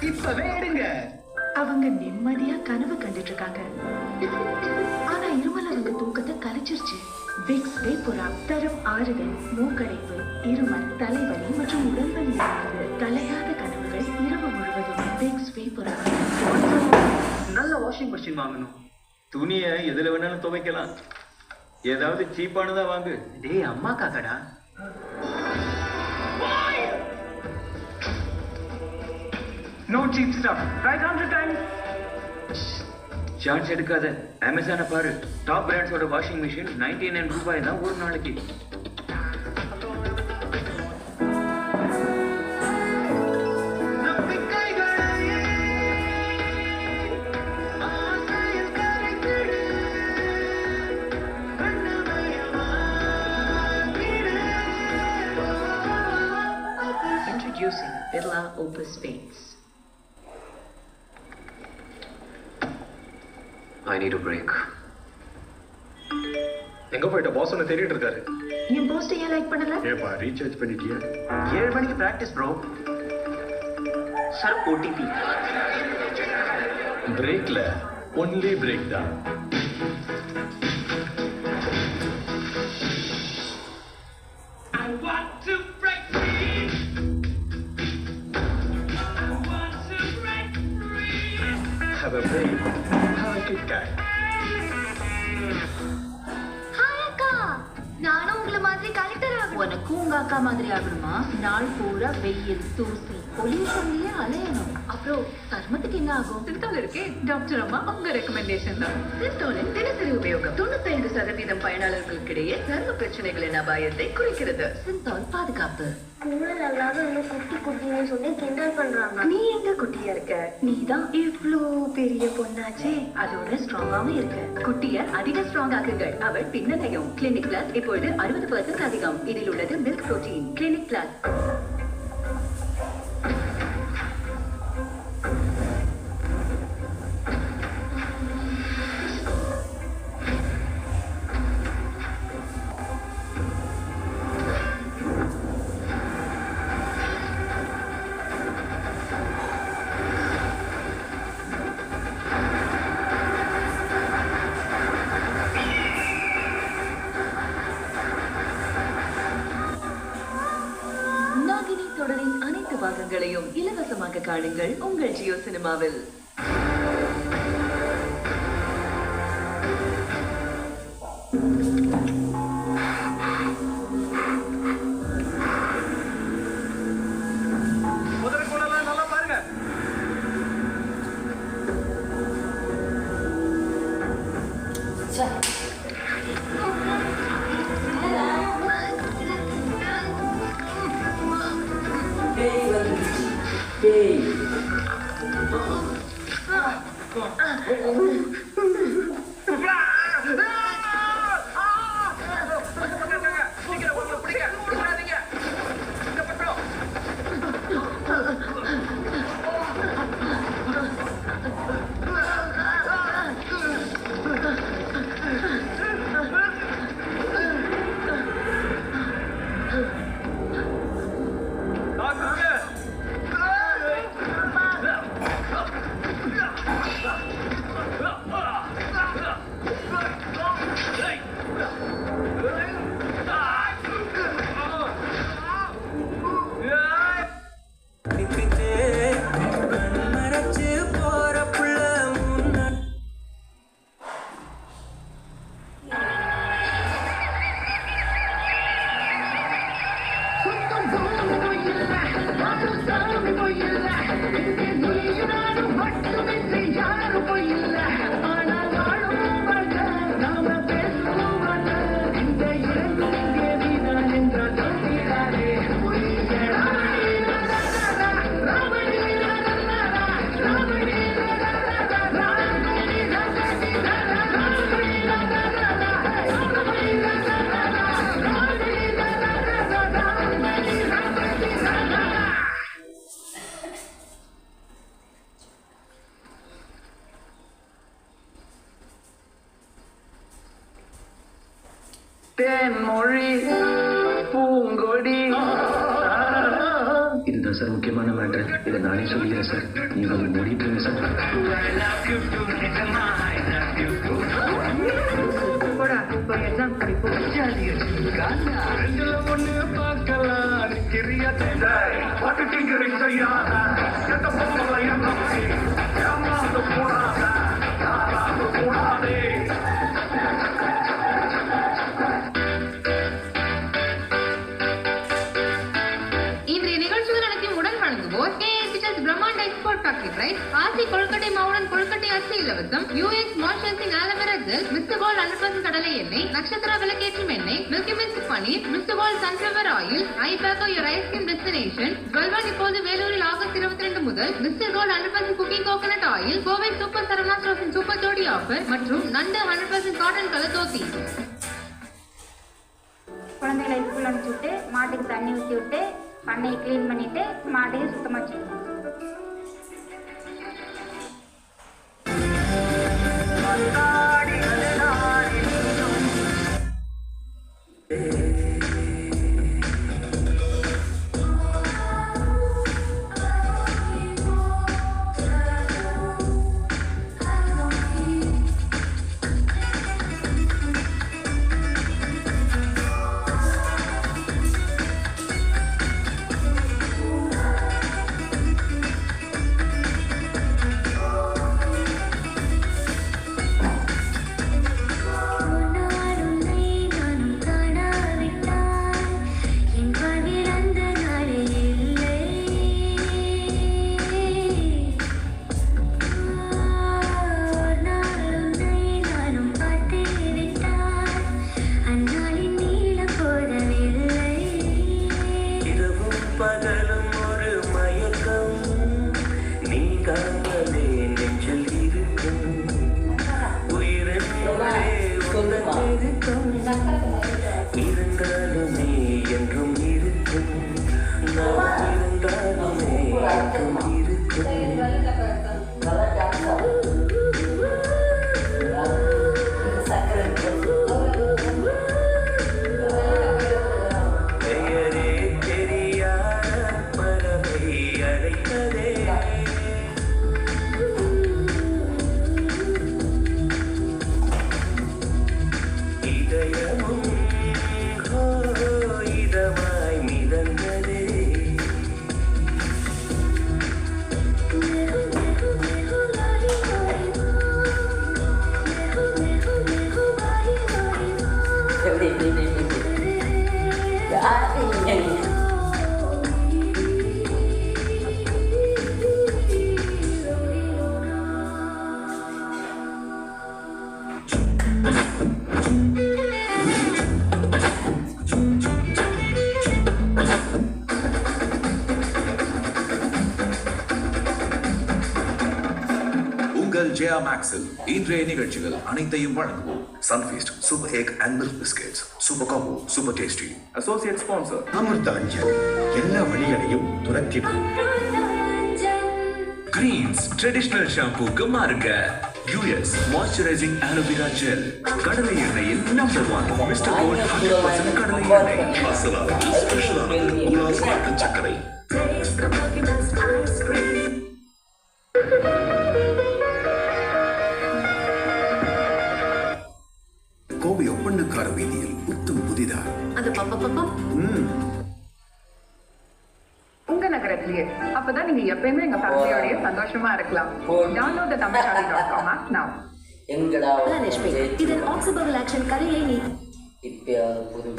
இப்பவே எடுங்க. அவங்க நிம்மதியா கனவு கண்டுட்டு இருக்காங்க. ஆனா இருமல் அவங்க தூக்கத்தை கலைச்சிருச்சு. விக்ஸ் வேப்புரா தரும் ஆறுதல், மூக்கடைப்பு, இருமல், தலைவலி மற்றும் உடல்வலி கலையாத கனவுகள் இரவு முழுவதும். விக்ஸ் வேப்புரா. நல்ல வாஷிங் மிஷின் வாங்கணும். துணியை எதுல வேணாலும் துவைக்கலாம். ஏதாவது சீப்பானதா வாங்கு. டேய் அம்மா காக்கடா. No cheap stuff. Right on the time. Charge எடுக்காத. அமேசானை பாரு. டாப் பிராண்ட்ஸோட வாஷிங் மிஷின் 99 ரூபாய் தான் ஒரு நாளைக்கு. Introducing Birla Opus Paints. I need a break. எங்க போயிட்ட? பாஸ் ஒன்னு தேடிட்டு இருக்காரு. என் போஸ்ட் ஏன் லைக் பண்ணல? ஏப்பா ரீசார்ஜ் பண்ணிட்டியா? 7 மணிக்கு பிராக்டிஸ் ப்ரோ. Sir OTP. பிரேக்ல ஒன்லி பிரேக் தான். I want to break free. I want to break free. Have a break. Have a good guy. நானும் உங்களை மாதிரி கலெக்டர் ஆகும். உனக்கு உங்க அக்கா மாதிரி ஆகணுமா? நாள் பூரா வெயில், தூசி, பொல்யூஷன்லயே அலையணும். அப்புறம் சர்மத்துக்கு என்ன ஆகும்? சிந்தால் இருக்கே டாக்டர் அம்மா உங்க ரெக்கமெண்டேஷன் தான். சிந்தாலின் தினசரி உபயோகம் 95% பயனாளர்களுக்கிடையே சர்ம பிரச்சனைகளின் அபாயத்தை குறைக்கிறது. சிந்தால் பாதுகாப்பு. குழல் அல்லாத இன்னும் குட்டி குட்டின்னு சொல்லி கிண்டல் பண்றாங்க. நீ எங்க குட்டியா இருக்க? நீதான் இவ்ளோ பெரிய பொண்ணாச்சே. அதோட ஸ்ட்ராங்காவும் இருக்க. குட்டிய அதிக ஸ்ட்ராங் ஆக்குங்கள். அவள் பின்னடையும். கிளினிக் பிளஸ் இப்பொழுது 60% அதிகம். இதில் உள்ளது மில்க் புரோட்டீன். Clinic plus. தொடரின் அனைத்து பாகங்களையும் இலவசமாக காணுங்கள் உங்கள் ஜியோ சினிமாவில். நல்லா பாருங்க. சார் முக்கியமான மேட்டர். இதை நானே சொல்லிக்கிறேன் சார். நீங்கள் அதை மூடிட்டு இருங்க சார். எக்ஸாம் படிப்போம். பிரம்மாண்ட எக்ஸ்போர்ட் ஃபேக்டரி பிரைஸ் ஆசி கொழுக்கட்டை மாவுடன் கொழுக்கட்டை அரிசி இலவசம். யூஎஸ் மார்ஷல்ஸின் ஆலோவேரா ஜெல், மிஸ்டர் கோல்ட் 100% கடலை எண்ணெய், நட்சத்திரா விளக்கேற்றும் எண்ணெய், மில்கி மிஸ்ட் பன்னீர், mister gold sunflower oil, Ibaco your ice cream destination. 12 இப்போது வேலூரில் ஆகஸ்ட் 22 முதல் mister gold 100% cooking coconut oil, Kovai super Saravana ஸ்டோர்ஸின் சூப்பர் ஜோடி ஆஃபர் மற்றும் நண்டு 100% காட்டன் கலர் தோத்தி. குழந்தைகளை ஸ்கூல் அனுப்பிச்சு விட்டு மாட்டுக்கு தண்ணி ஊற்றி விட்டு பண்ணையை க்ளீன் பண்ணிட்டு மாட்டையை சுத்தமாக செய்யணும். ஜெயா மேக்ஸில் இன்றைய நிகழ்ச்சிகள் அனைத்தையும் வழங்குவோம். Sunfeast super egg and milk biscuits, super combo, super tasty. Associate sponsor Amrutanjan, எல்லா வழிகளையும் துரத்திடும். கிரீன்ஸ் ட்ரெடிஷனல் ஷாம்பூக்கு மாறுங்க. யூஎஸ் மாய்ஸ்சரைசிங் ஆலோவேரா ஜெல், கடலை எண்ணெயில் நம்பர் 1 மிஸ்டர் கோல்ட் 100% கடலை எண்ணெய். அசலானது ஸ்பெஷலானது குலாஸ் நாட்டு சர்க்கரை. கோவை ஒப்பந்தக்கார வீதியில் புத்தம் புதிதாக அது உங்க நகரத்திலேயே. அப்பதான் நீங்க எப்பயுமே எங்க ஃபேமிலியோடய சந்தோஷமா இருக்கலாம். Download the tamilchari.com app now. எங்கடா லட்சுமி, இது ஆக்சிபல் ஆக்ஷன் கரையை நீ இப்ப புது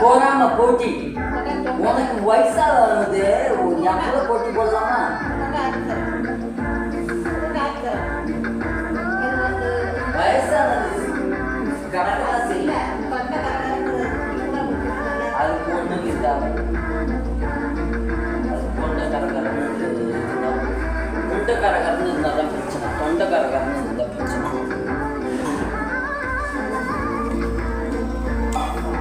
போறாம போட்டி உனக்கு வயசாகுது என் கூட போட்டி போடலாமா? வயசானது கரெக்டாக செய்யல, அதுக்கு ஒன்றும் இருந்தாங்க, அதுக்கு ஒன்று கரகரன்னு முட்டை கரகரன்னு இருந்தால் தான் பிரச்சனை, தொண்டை கரகரன்னு இருந்தால் பிரச்சனை.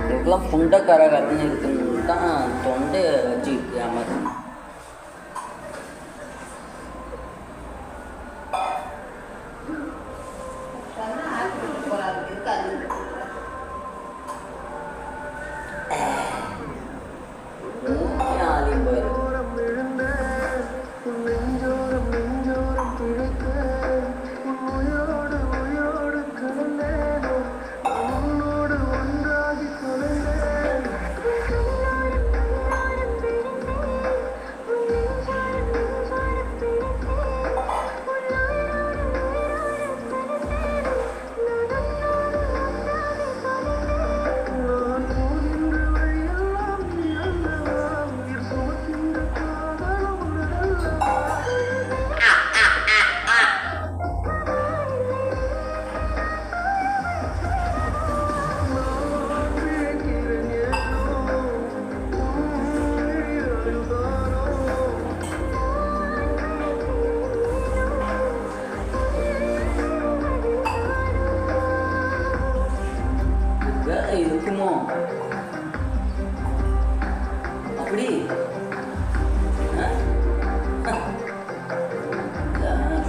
இதுக்கெல்லாம் புண்டை கரகரன்னு இருக்குன்னு தான் தொண்டை வச்சு ஏமாத்து. இருக்குமோ அப்படி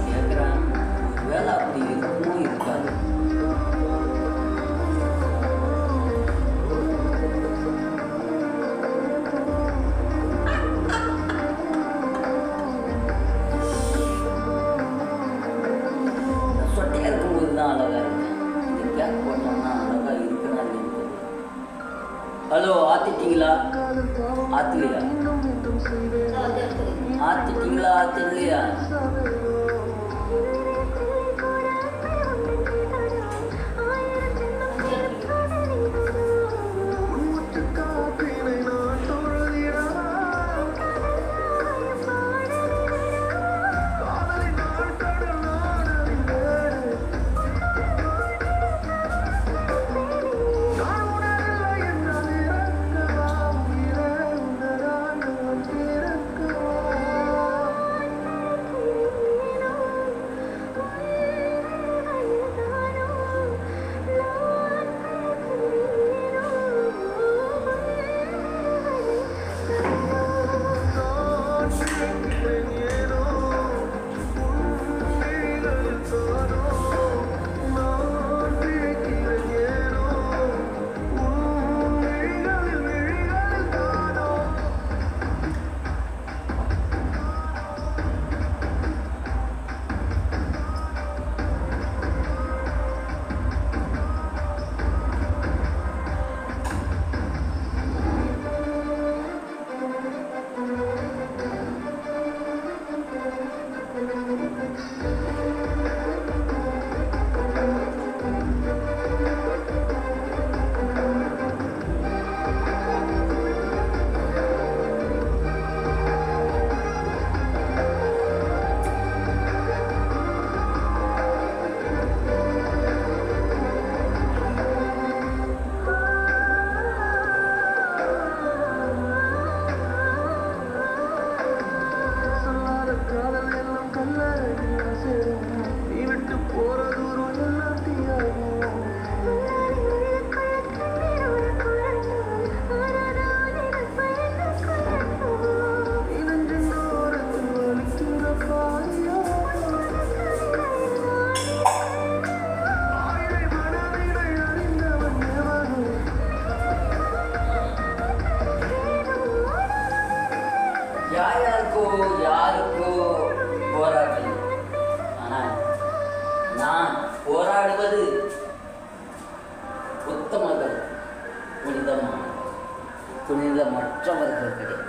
கேட்குறான், வேலை அப்படி இருக்குமோ இருக்காது. சொட்டையாக இருக்கும்போது தான் அழகாக இருக்கேன், இது கேக் போட்டோம்னா அழகாக இருக்குன்னா இருக்குது. ஹலோ, ஆத்திட்டீங்களா? ஆத்துலையா? ஆத்திட்டீங்களா? ஆத்திலையா? யாருக்கோ போராடுறது. ஆனால் நான் போராடுவது உத்தமர்கள், புனிதமற்றவர்கள் கிடையாது.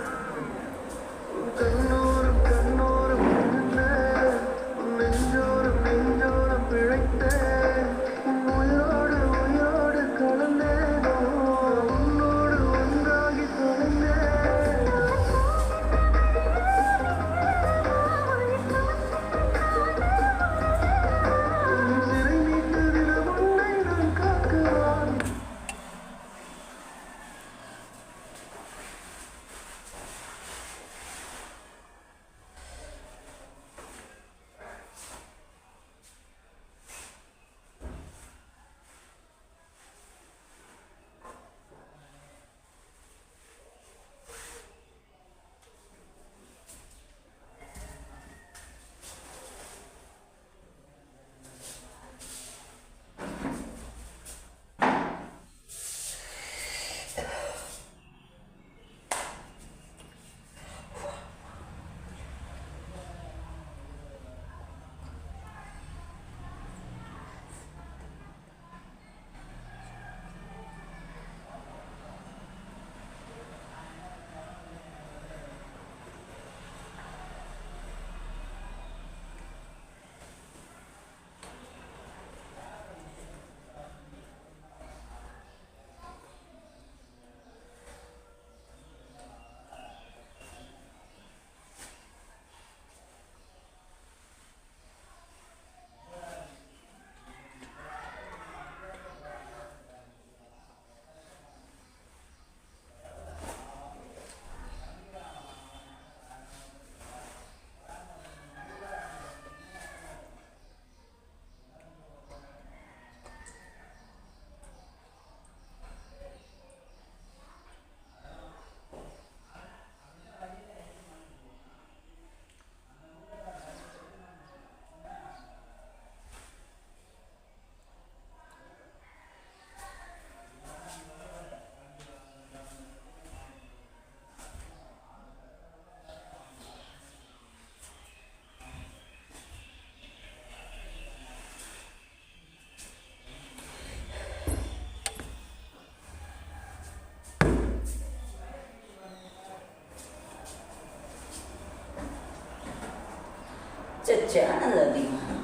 சேனல் அதிகம்.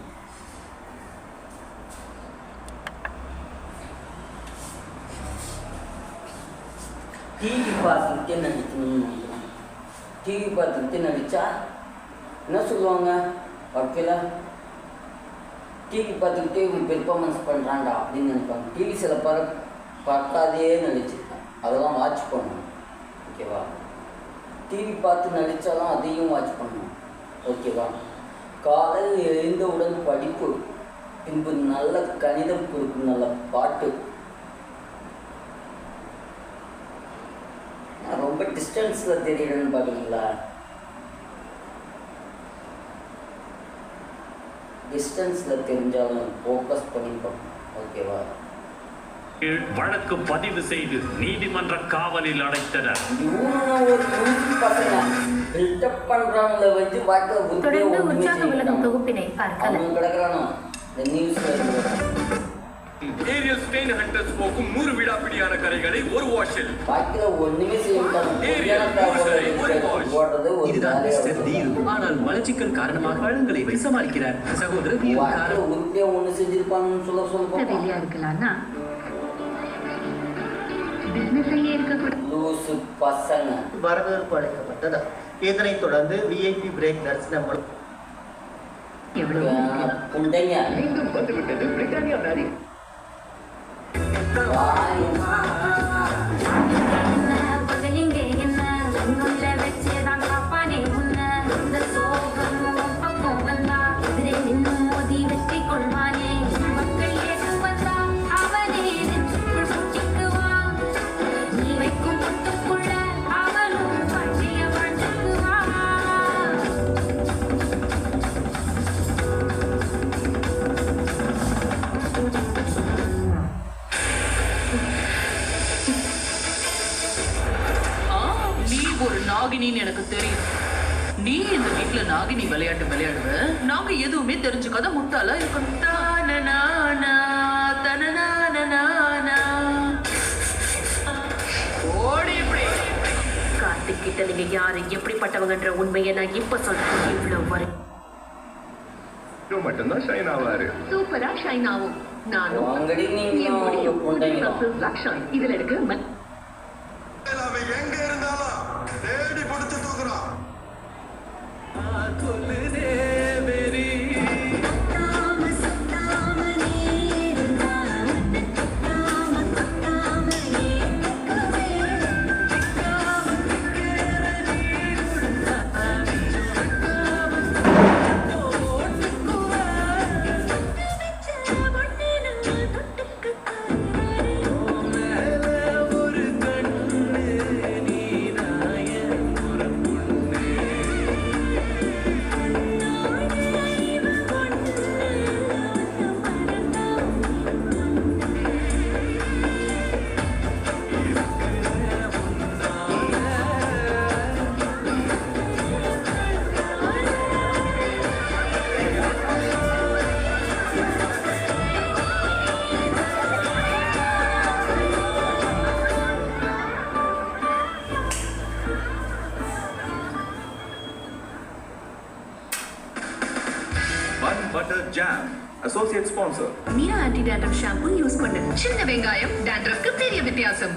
டிவி பார்த்துக்கிட்டே நடிக்கணும்னு நினைக்கிறேன். டிவி பார்த்துக்கிட்டே நடித்தா என்ன சொல்லுவாங்க வாழ்க்கையில்? டிவி பார்த்துக்கிட்டே இவங்க பெர்ஃபார்மன்ஸ் பண்ணுறாண்டா அப்படின்னு நினைப்பாங்க. டிவி சில பார்க்காதே நடிச்சிருக்கேன், அதெல்லாம் வாட்ச் பண்ணணும். ஓகேவா? டிவி பார்த்து நடித்தாலும் அதையும் வாட்ச் பண்ணணும். ஓகேவா? காலையில் எழுந்தவுடன் படிப்பு, பின்பு நல்ல கணிதம் கொடுக்கும் நல்ல பாட்டு. நான் ரொம்ப டிஸ்டன்ஸில் தெரியணும்னு பார்க்குறீங்களா? டிஸ்டன்ஸில் தெரிஞ்சாலும் ஃபோக்கஸ் பண்ணி பார்க்கணும். ஓகேவா? வழக்கு பதிவு செய்து நீதிமன்ற காவலில் அடைத்தனர். ஏரியல் ஸ்டெயின் ஹண்டர்ஸ் போக்கும் 100 விடாப்பிடியான கரைகளை ஒரு வாஷில். ஆனால் மலச்சிக்கல் காரணமாக பழங்களை சமாளிக்கிறார் சகோதரர். ஒன்று செஞ்சிருப்பான்னு சொல்ல இருக்கலாம்னா வரவேற்பு அளிக்கப்பட்டது. இதனைத் தொடர்ந்து விஐபி பிரேக் தரிசனம் வந்துவிட்டது. பிரிட்டானியா மேரி நாகினின்னு எனக்கு தெரியும். நீ இந்த வீட்டுல நாகினி விளையாட்டு விளையாடுவ, நாங்க எதுவுமே தெரிஞ்சுக்காத முட்டாளா இருக்கணும். தானனானா, தனனானனானா. ஓடி இப்படி. கார்த்திக் கிட்ட நீங்க யாரு எப்படிப்பட்டவங்கன்ற உண்மையை நான் இப்ப சொல்றேன். இவ்வளவு வரை மட்டும்தான் ஷைன் ஆவாரு. சூப்பரா ஷைன் ஆகும். நானும் வாங்கடி நீங்க என் முடியும். கொண்டீங்களா? லக்ஷன் இதுல இருக்கு. அவன் எங்க இருந்தாலும் தேடி பிடிச்சு தூக்குறான். Butter Jam, associate sponsor. Meera anti dandruff shampoo use பண்ணு. சின்ன வெங்காயம் டேண்ட்ரஃப்க்கு பெரிய வித்தியாசம்.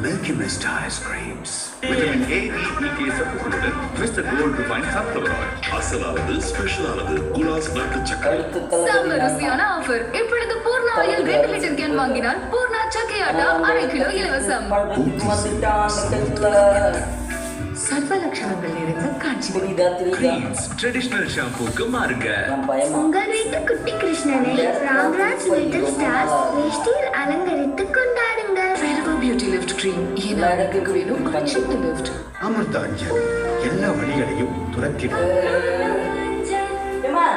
Milky Mist ice creams. Vitamin A, E, EK சத்துக்களுடன் Mr. Gold Refined Sunflower Oil. அசலானது, ஸ்பெஷலானது, குலாஸ் நாட்டு சக்கரை. செம்ம ருசியான ஆஃபர். இப்பொழுது பூர்ணா ஆயில் 2 லிட்டர் கேன் வாங்கினால் பூர்ணா சக்கை ஆட்டா 1/2 கிலோ இலவசம். சர்வ லட்சணங்கள் நிறைந்த காஞ்சிபுரம் Queen's traditional shampoo மாறுங்க. உங்கள் வீட்டு குட்டி கிருஷ்ணனை ராம்ராஜ் லிட்டில் ஸ்டார்ஸ் வேஷ்டியில் அலங்கரித்துக் கொண்டாடுங்கள். ஃபேரவா பியூட்டி லிஃப்ட் க்ரீம். ஏன்னா எனக்கு வேணும் சின்ன லிஃப்ட். அமிர்தாஞ்சல் எல்லா வழிகளையும் துரத்திடும்.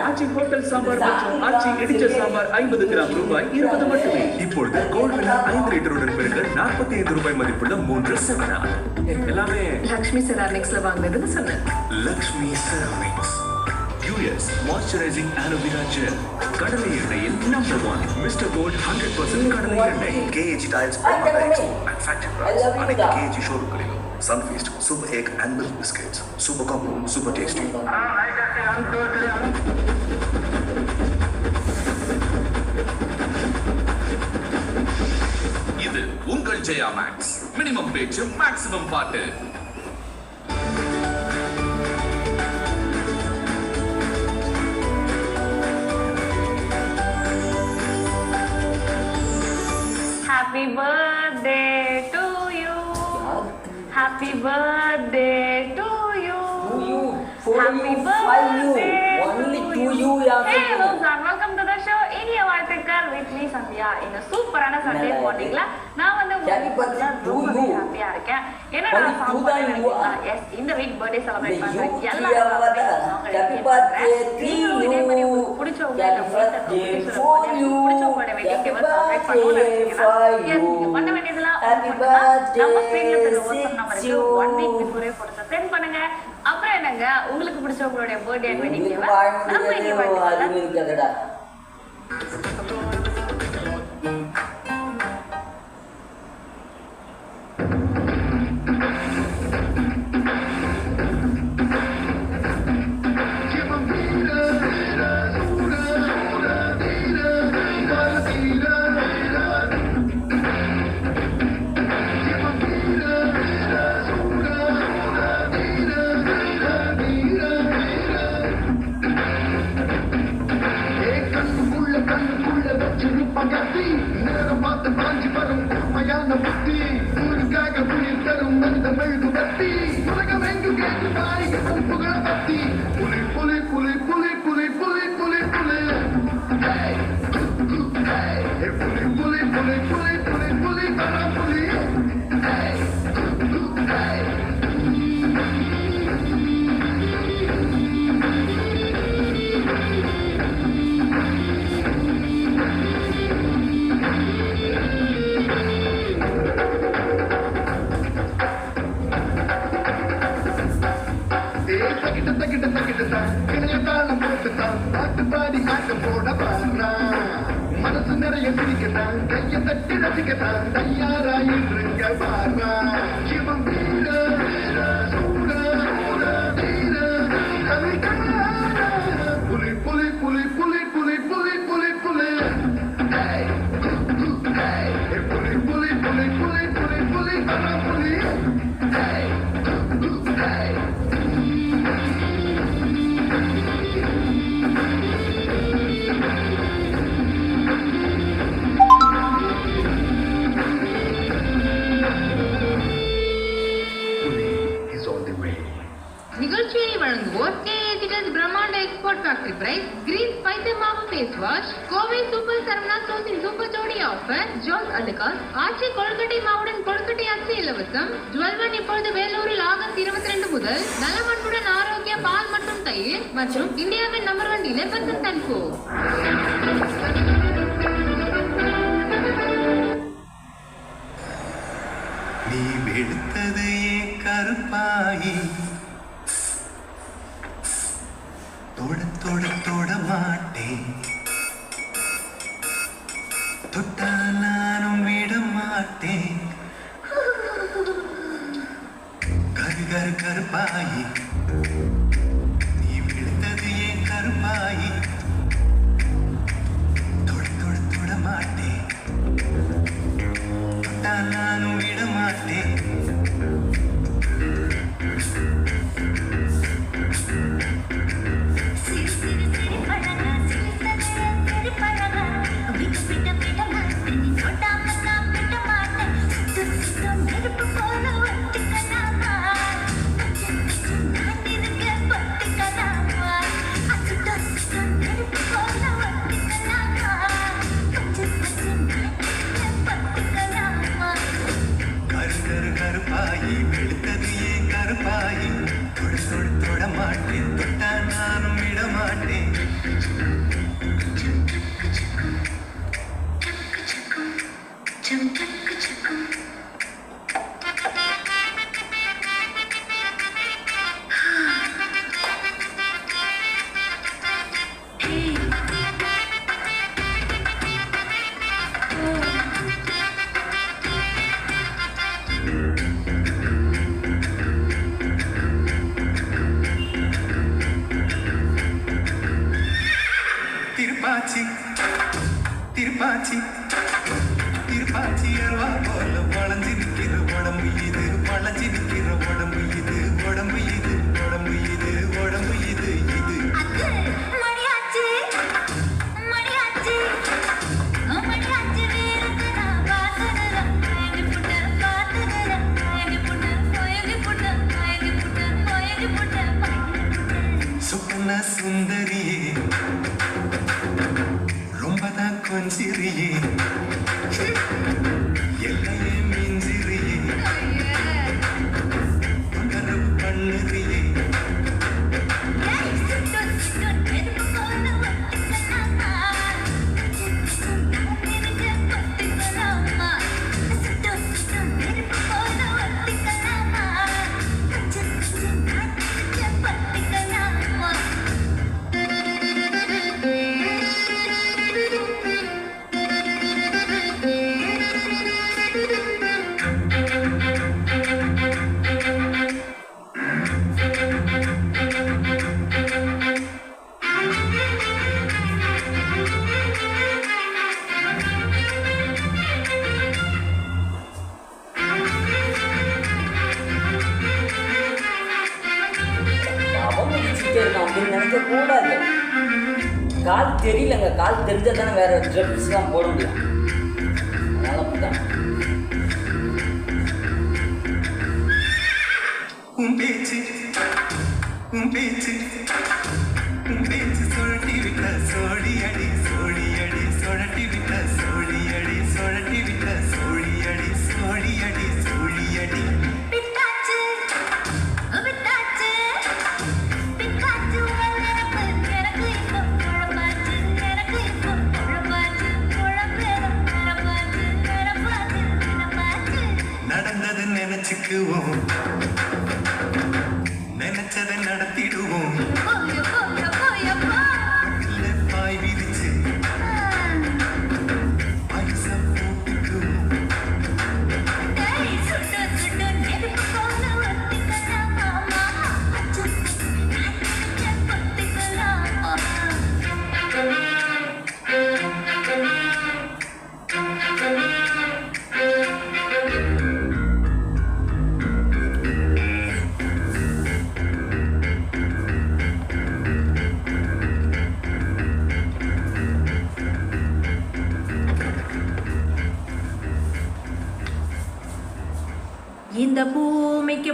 ஆச்சி ஹோட்டல் சாம்பார் மற்றும் ஆச்சி இடிச்ச சாம்பார் 50 கிராம் ரூபாய் 20 மட்டுமே. இப்பொழுது கோல்ட் வினா 5 லிட்டருடன் பெறுங்கள் 45 ரூபாய் மதிப்புள்ள 3 செவனா. எல்லாமே லக்ஷ்மி செராமிக்ஸ்ல வாங்குனதுன்னு சொன்னேன். Lakshmi ceramics. US moisturising aloe vera gel. கடலை எண்ணெயில் நம்பர் 1 மிஸ்டர் கோல்ட் 100% கடலை எண்ணெய். KG டைல்ஸ் மேனுஃபேக்சர் அனைத்து KG ஷோரூம்களிலும் Sunfeast, Super Egg and Milk Biscuits. Super combo, super tasty. இது உங்கள் ஜெயா மேக்ஸ். மினிமம் பேச்சு மேக்ஸிமம் பாட்டு. Happy birthday to you. Happy birthday to you. Happy birthday only to you. Hey, hello, welcome to the show. இனிய வாழ்த்துக்கள் with me Sandhya. இந்த சூப்பரான Sunday மார்னிங்ல நான் வந்து ரொம்ப ஹாப்பியா இருக்கேன். என்னடா சாங் எஸ் இந்த வீக் பர்த்டே செலிப்ரேட் பண்றேன். எல்லாரும் ஹாப்பி பர்த்டே டு யூ. பிடிச்சவங்க பிடிச்சவங்களோட வெட்டிங் டேபிள் செலிப்ரேட் பண்ணுங்க. எஸ் பண்ண வேண்டியதெல்லாம் நம்ம ஸ்கிரீன்ல தெரிய வாட்ஸ்அப் நம்பருக்கு 1 வீக் பிஃபோரே போட்டு சென்ட் பண்ணுங்க. அப்புறம் என்னங்க உங்களுக்கு பிடிச்சவங்களுடைய பர்த்டே அண்ட் வெட்டிங் டேபிள் நம்ம இங்க பண்ணுங்க. மனசு நிறைய சிரிக்கத்தான் கைய தட்டி ரசிக்கத்தான் தயாராயிருங்க பாரா இவன் வீர சூர வீர புலி புலி புலி புலி புலி புலி புலி புலி புலி புலி புலி புலி புலி புலி புலி நிகழ்ச்சியை வழங்குவோர் பிரம்மாண்ட export factory price green spicy மாவு face wash Kovai super Saravana சோசின் சூப்பர் ஜோடி ஆஃபர் ஜோஸ் அலுகாஸ் ஆச்சி கொழுக்கட்டை மாவுடன் கொழுக்கட்டை அச்சு இலவசம் ஜுவல்வன் இப்பொழுது வேலூரில் ஆகஸ்ட் 22 முதல் நலமன்புடன் ஆரோக்கிய பால் மற்றும் தயிர் மற்றும் இந்தியாவின் நம்பர் 1 டீலர் வசந்த் அண்ட் கோ. நீ வெளுத்தது ஏன் கருப்பாயி தொட தொட தொட மாட்டேன் தொட்டா நானும் விட மாட்டேன் கரு கரு கருப்பாயி நீ வெளுத்தது ஏன் கருப்பாயி தொட தொட தொட மாட்டேன் தொட்டா நானும் விட மாட்டேன் கருப்பாயி வெளுத்தது ஏன் கருப்பாயி தொட தொட தொட மாட்டேன் தொட்டா நானும் விட மாட்டேன் திருப்பாச்சி திருப்பாச்சி திருப்பாச்சி அருவா போல வளைஞ்சு நிற்கிற உடம்பு இது வளைஞ்சு நிற்கிற உடம்பு இது உடம்பு இது உடம்பு இது உடம்பு இது இது சுப்பன சுந்தரியே ரொம்பதான் கொஞ்சிரியே எல்லையே மிஞ்சிரியே தொந்தரவு பண்ணுறியே அப்படின்னு நினைக்க கூடாது. கால் தெரியலங்க, கால் தெரிஞ்சா தானே வேற ட்ரெப்ஸ்லாம் போட முடியும். அதனால அப்படிதான். உன் பேச்சு சுழட்டி விட்ட சோழி அடி சுழட்டி விட்ட சோழி அடி சுழட்டி விட்ட சோழி அடி நடந்தது நினைச்சுக்குவோம், நினைச்சதை நடத்திடுவோம்.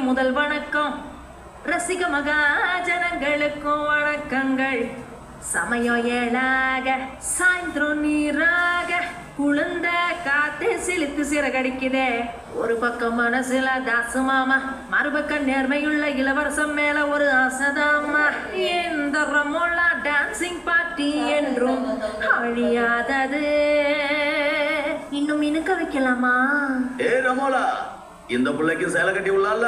முதல் வணக்கம். ரசிக மகாஜனங்களுக்கும் வணக்கங்கள். சமயம் ஏழாக சாயந்தரம் நீராக குளிர்ந்த காத்து சிலித்து சிறகடிக்குதே. ஒரு பக்கம் மனசுல தாசு மாமா, மறுபக்கம் நேர்மையுள்ள இளவரசம் மேல ஒரு ஆசைதாமா. இந்த ரமோலா டான்சிங் பார்ட்டி என்றும் அழியாதது. இன்னும் இனுக்க வைக்கலாமா? ஏ ரமோலா, இந்த பிள்ளைக்கு சேலை கட்டி உள்ளால.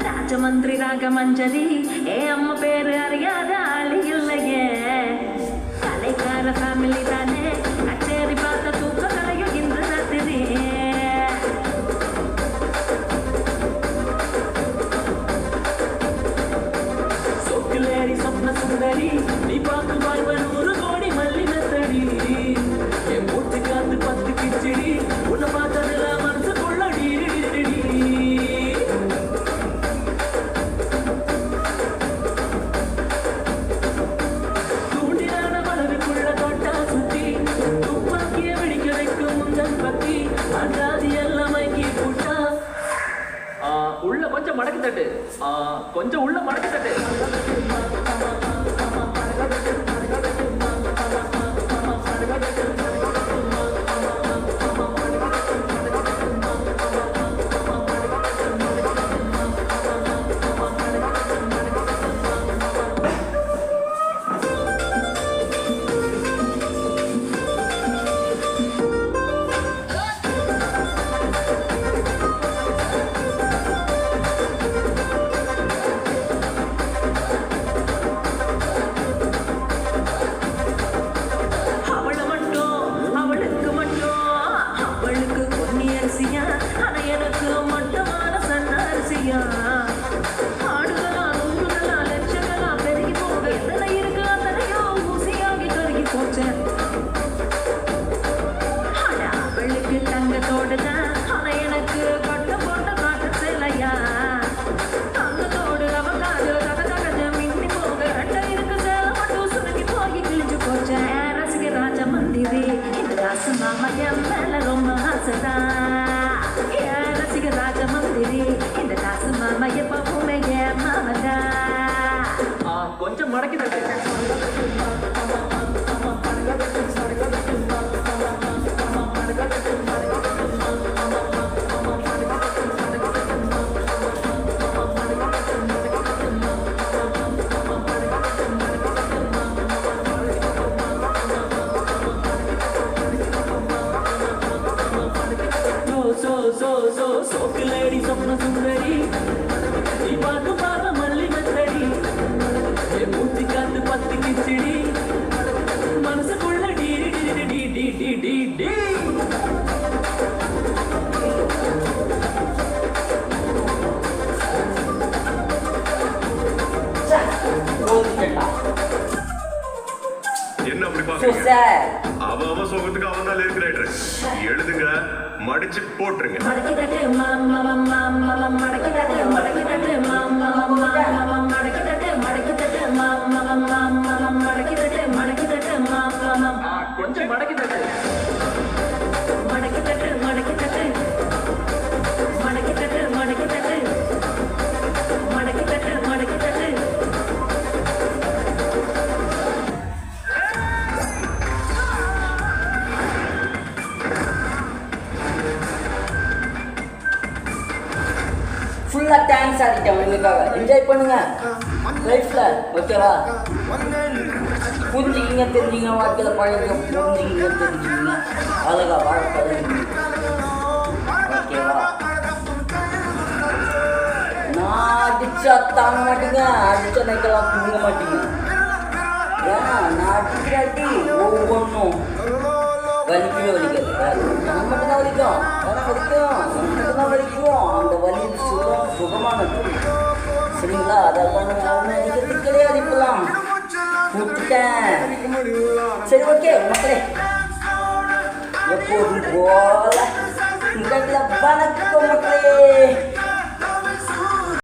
ராஜமந்திரி ராகமஞ்சரி, ஏ அம்மா பேரு அறியாத ஆளு இல்லையே. கலைக்கார ஃபேமிலி தானே, கச்சேரி பார்த்த தூக்க கலையும் இன்று ராத்திரி. சொக்குலேரி சொப்ன சுந்தரி, நீ பார்த்து வாழ்வன் 100 கோடி மல்லி மெத்தடி. என் மூச்சு காத்து 10 கிச்சடி, உன்னை பார்த்ததுல மனசுக்குள்ள டீடி. உள்ள கொஞ்சம் மடக்கி தட்டு, கொஞ்சம் உள்ள மடக்கி தட்டு. கொஞ்சம் மடக்கி தட்டு. சொக்குலேடி சொப்ன சுந்தரி, நீ பார்த்து பார்த்த மல்லி மெத்தடி. என் மூச்சு காத்து 10 கிச்சடி, மனசுக்குள்ள DD DD tea tea tea tea. என்ன அப்படி பாக்குறீங்க? அவ சோகத்துக்கு அவன் தான் லிரிக் ரைட்டர். எழுதுங்க, மடிச்சு போட்டுருங்க. கொஞ்சம் மடக்கி தட்டு. மடக்கி தட்டு, மடக்கி தட்டு, மடக்கி தட்டு, மடக்கி தட்டு, மடக்கி தட்டு, மடக்கி தட்டு. ஃபுல்லா டான்ஸ் ஆடிட்டேன் உங்களுக்காக. என்ஜாய் பண்ணுங்க லைஃப்ல, ஓகேவா? புரிஞ்சுக்கிங்க, தெரிஞ்சுங்க, வாழ்க்கையில் பழகுங்க, புரிஞ்சுக்கிங்க, தெரிஞ்சுக்கிங்க, அழகா வாழ பழகுங்க, ஓகேவா? நான் அடிச்சா தாங்க மாட்டீங்க, அடிச்ச நைக்கெல்லாம் தூங்க மாட்டீங்க. ஏன்னா நான் அடிக்கிறாட்டி ஒவ்வொன்றும் வலிக்கவே வலிக்காது. எனக்கு மட்டும்தான் வலிக்கும், எனக்கு மட்டும்தான் வலிக்கும். அந்த வலி சுகமானது, சரிங்களா? அதை அடிக்கிறதுக்கு கிடையாது, இப்பெல்லாம் விட்டுட்டேன். சரி, ஓகே மக்களே, எப்போதும் போல வணக்கம் மக்களே.